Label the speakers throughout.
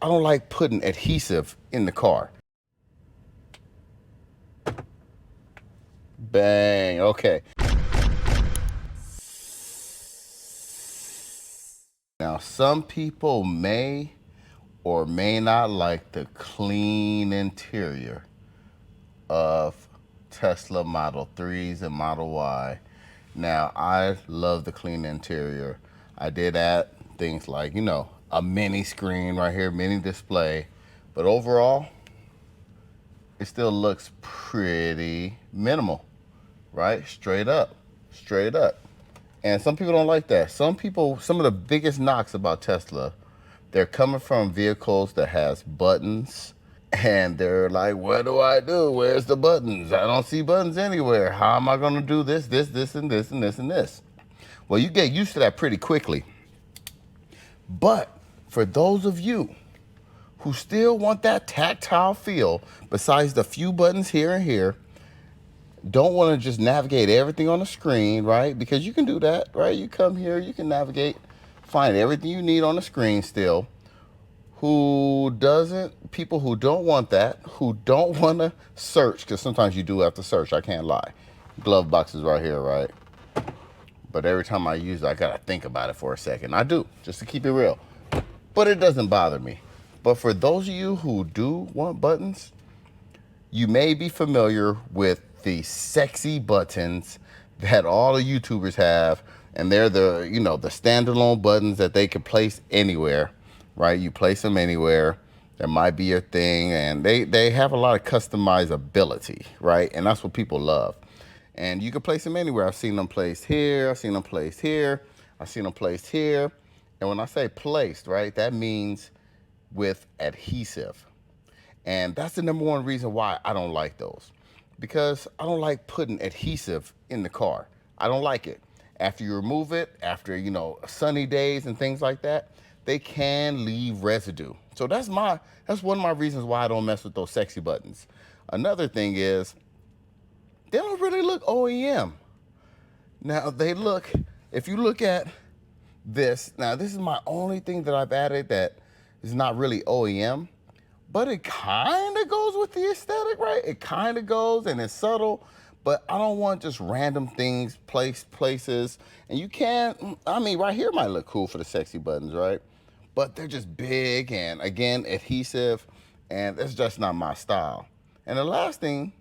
Speaker 1: I don't like putting adhesive in the car. Bang, okay. Now, some people may or may not like the clean interior of Tesla Model 3s and Model Y. Now, I love the clean interior. I did add things like, you know, a mini screen right here, mini display. But overall, it still looks pretty minimal, right? Straight up, straight up. And some people don't like that. Some people, some of the biggest knocks about Tesla, they're coming from vehicles that has buttons, and they're like, what do I do? Where's the buttons? I don't see buttons anywhere. How am I gonna do this, this, and this, and this, and this? Well, you get used to that pretty quickly. But for those of you who still want that tactile feel, besides the few buttons here and here, don't want to just navigate everything on the screen, right? Because you can do that, right? You come here, you can navigate, find everything you need on the screen still. People who don't want that, who don't want to search, because sometimes you do have to search, I can't lie. Glove box is right here, right? But every time I use it, I gotta think about it for a second. I do, just to keep it real. But it doesn't bother me. But for those of you who do want buttons, you may be familiar with the sexy buttons that all the YouTubers have, and they're the, you know, the standalone buttons that they can place anywhere, right? You place them anywhere. That might be your thing, and they have a lot of customizability, right? And that's what people love. And you can place them anywhere. I've seen them placed here, I've seen them placed here, I've seen them placed here. And when I say placed, right, that means with adhesive. And that's the number one reason why I don't like those. Because I don't like putting adhesive in the car. I don't like it. After you remove it, after, you know, sunny days and things like that, they can leave residue. So that's one of my reasons why I don't mess with those sexy buttons. Another thing is, they don't really look OEM. Now they look, if you look at this, now this is my only thing that I've added that is not really OEM, but it kind of goes with the aesthetic, right? It kind of goes, and it's subtle, but I don't want just random things places. And you can't, I mean, right here might look cool for the sexy buttons, right? But they're just big and, again, adhesive, and that's just not my style. And the last thing,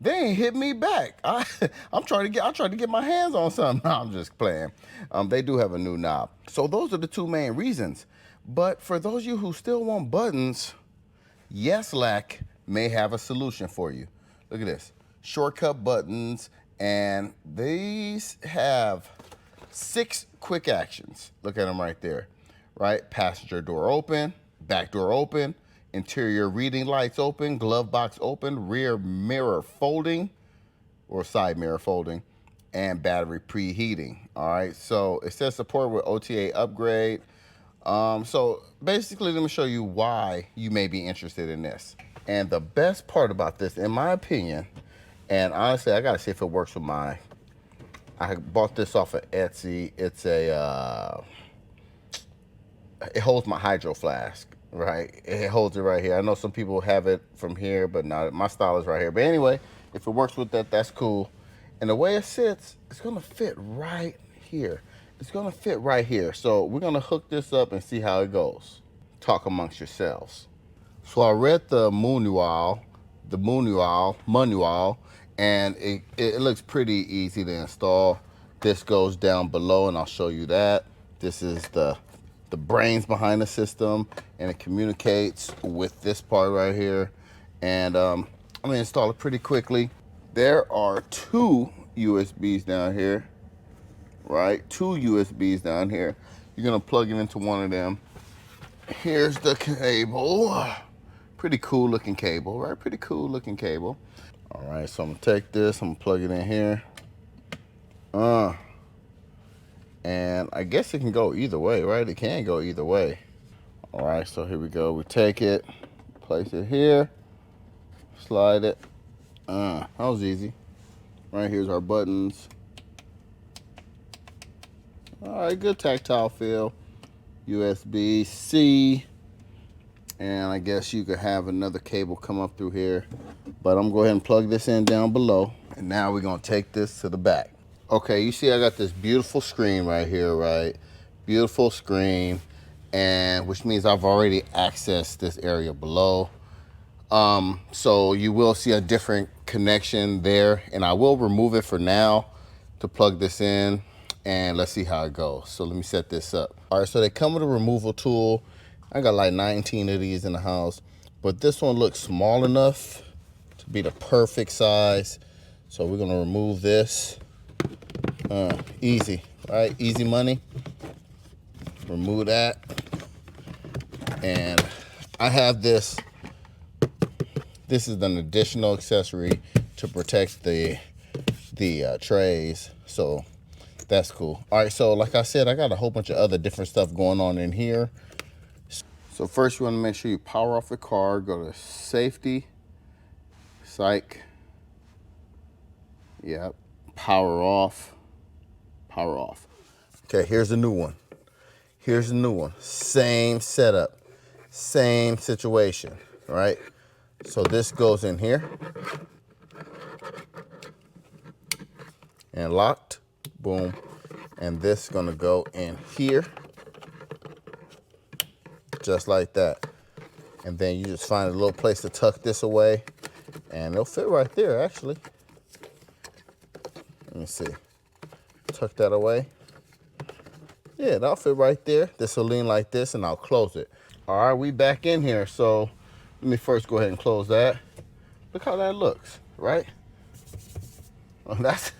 Speaker 1: they ain't hit me back. I tried to get my hands on something. No, I'm just playing. They do have a new knob. So those are the two main reasons. But for those of you who still want buttons, YesLac may have a solution for you. Look at this, shortcut buttons, and these have 6 quick actions. Look at them right there, right? Passenger door open, back door open, interior reading lights open, glove box open, rear mirror folding or side mirror folding, and battery preheating. All right, so it says support with OTA upgrade. So basically, let me show you why you may be interested in this. And the best part about this, in my opinion, and honestly, I gotta see if it works with I bought this off of Etsy. It's it holds my hydro flask, right? It holds it right here. I know some people have it from here, but not, my style is right here. But anyway, if it works with that, that's cool. And the way it sits, it's gonna fit right here. It's gonna fit right here. So we're gonna hook this up and see how it goes. Talk amongst yourselves. So I read the manual, and it looks pretty easy to install. This goes down below, and I'll show you that. This is the brains behind the system, and it communicates with this part right here. And I'm gonna install it pretty quickly. There are 2 USBs down here, right? 2 USBs down here. You're gonna plug it into one of them. Here's the cable. Pretty cool looking cable, right? Pretty cool looking cable. All right, so I'm gonna take this, I'm gonna plug it in here. And I guess it can go either way, right? It can go either way. All right, so here we go. We take it, place it here, slide it. That was easy. Right here's our buttons. All right, good tactile feel. USB-C, And I guess you could have another cable come up through here, but I'm gonna go ahead and plug this in down below. And now we're gonna take this to the back. Okay, you see I got this beautiful screen right here, right? Beautiful screen, and which means I've already accessed this area below. So you will see a different connection there, and I will remove it for now to plug this in, and let's see how it goes. So let me set this up. All right, so they come with a removal tool. I got like 19 of these in the house, but this one looks small enough to be the perfect size. So we're gonna remove this. Easy, right? Easy money. Remove that. And I have this. This is an additional accessory to protect the trays. So that's cool. All right, so like I said, I got a whole bunch of other different stuff going on in here. So first you want to make sure you power off the car. Go to safety, psych. Yep, power off, power off. Okay, here's a new one. Here's a new one. Same setup, same situation, right? So this goes in here and locked, boom. And this is gonna go in here, just like that. And then you just find a little place to tuck this away, and it'll fit right there, actually. Let me see. Tuck that away. Yeah, that'll fit right there. This will lean like this, and I'll close it. All right, we back in here. So let me first go ahead and close that. Look how that looks, right? Well, that's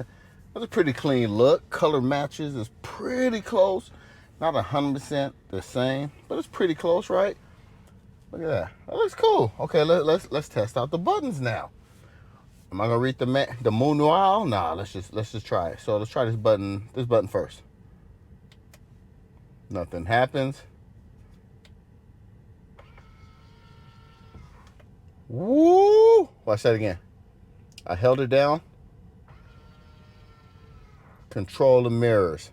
Speaker 1: a pretty clean look. Color matches is pretty close. Not 100% the same, but it's pretty close, right? Look at that. That looks cool. Okay, let's test out the buttons now. Am I gonna read the manual? Nah, let's just try it. So let's try this button first. Nothing happens. Woo! Watch that again. I held it down. Control the mirrors.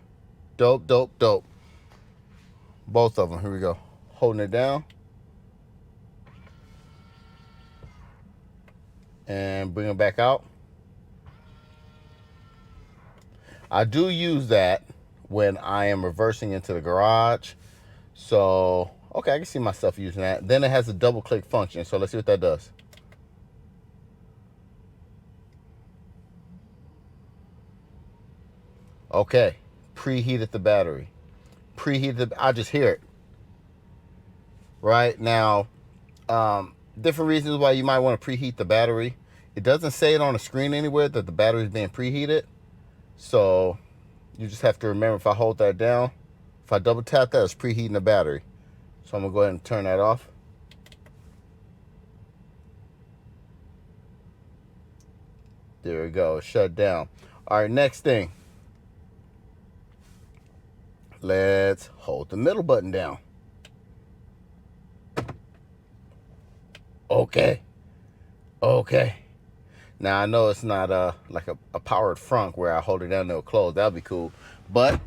Speaker 1: Dope, dope, dope. Both of them. Here we go. Holding it down. And bring it back out. I do use that when I am reversing into the garage. So, okay, I can see myself using that. Then it has a double click function. So let's see what that does. Okay, preheated the battery. I just hear it. Right now, different reasons why you might want to preheat the battery. It doesn't say it on the screen anywhere that the battery is being preheated. So you just have to remember, if I hold that down, if I double tap that, it's preheating the battery. So I'm gonna go ahead and turn that off. There we go, shut down. All right, next thing. Let's hold the middle button down. Okay. Now I know it's not like a powered Frunk where I hold it down and it'll close. That'll be cool. But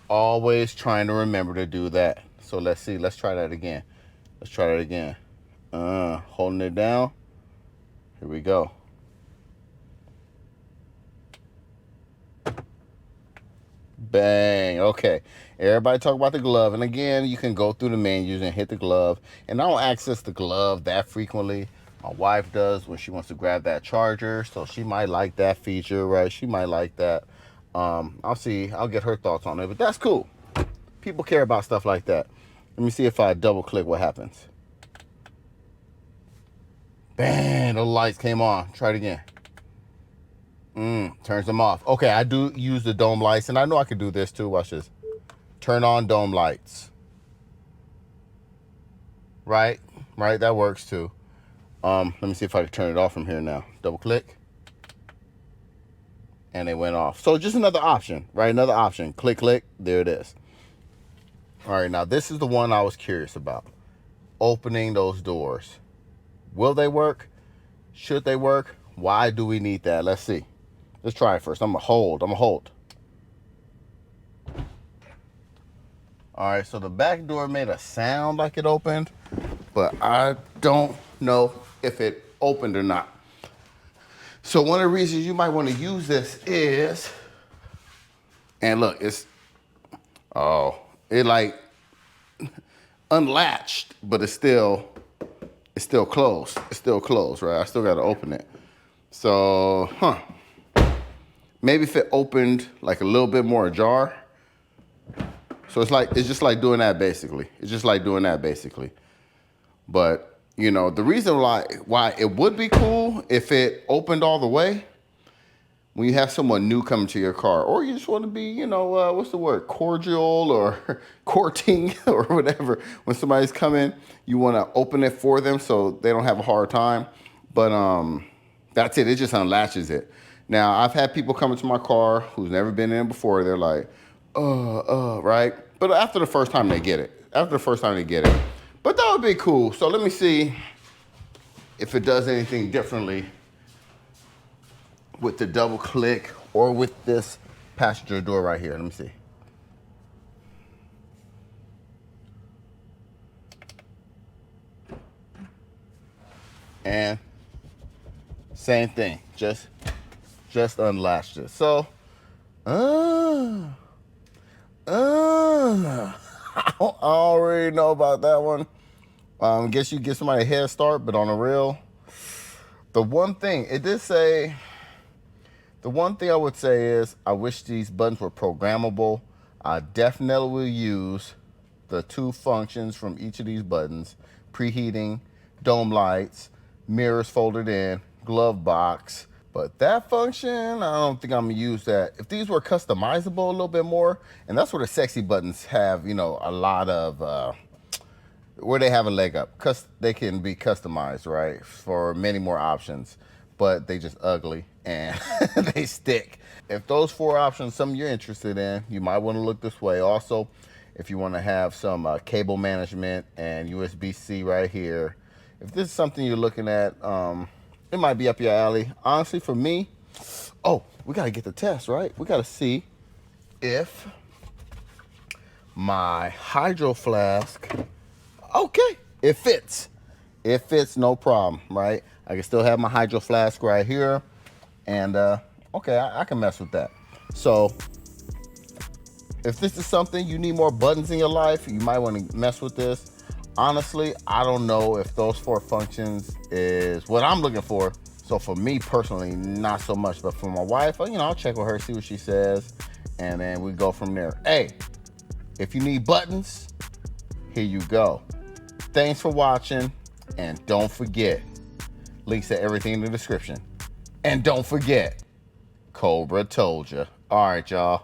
Speaker 1: always trying to remember to do that. So let's see. Let's try that again. Holding it down. Here we go. Bang. Okay. Everybody talk about the glove. And again, you can go through the menus and hit the glove. And I don't access the glove that frequently. My wife does when she wants to grab that charger. So she might like that feature, right? She might like that. I'll see. I'll get her thoughts on it. But that's cool. People care about stuff like that. Let me see if I double click what happens. Bang. The lights came on. Try it again. Turns them off. Okay, I do use the dome lights, and I know I can do this too. Watch this. Turn on dome lights. Right, that works too. Let me see if I can turn it off from here now. Double click. And it went off. So just another option, right? Another option. Click, click. There it is. All right, now this is the one I was curious about. Opening those doors. Will they work? Should they work? Why do we need that? Let's see. Let's try it first. I'm gonna hold. All right, so the back door made a sound like it opened, but I don't know if it opened or not. So one of the reasons you might want to use this is, and look, it like unlatched, but it's still closed. It's still closed, right? I still got to open it. So, maybe if it opened like a little bit more ajar. So it's just like doing that basically. It's just like doing that basically. But you know, the reason why it would be cool if it opened all the way, when you have someone new coming to your car, or you just want to be, you know, what's the word, cordial or courting or whatever. When somebody's coming, you want to open it for them so they don't have a hard time. But that's it. It just unlatches it. Now, I've had people come into my car who's never been in before. They're like, right? But after the first time, they get it. After the first time, they get it. But that would be cool. So let me see if it does anything differently with the double click or with this passenger door right here. Let me see. And same thing, just unlatched it. So, I already know about that one. Guess you get somebody a head start, but on a real, the one thing I would say is I wish these buttons were programmable. I definitely will use the 2 functions from each of these buttons: preheating, dome lights, mirrors folded in, glove box. But that function, I don't think I'm gonna use that. If these were customizable a little bit more, and that's where the sexy buttons have, you know, a lot of, where they have a leg up. They can be customized, right, for many more options, but they just ugly and they stick. If those 4 options, something you're interested in, you might wanna look this way. Also, if you wanna have some cable management and USB-C right here, if this is something you're looking at, it might be up your alley. Honestly, for me, we gotta get the test, right? We gotta see if my hydro flask, okay, it fits. It fits, no problem, right? I can still have my hydro flask right here, and okay, I can mess with that. So if this is something you need more buttons in your life, you might want to mess with this. Honestly, I don't know if those 4 functions is what I'm looking for. So for me personally, not so much, but for my wife, you know, I'll check with her, see what she says, and then we go from there. Hey, if you need buttons, here you go. Thanks for watching, and don't forget, links to everything in the description. And don't forget, Cobra told ya. All right, y'all.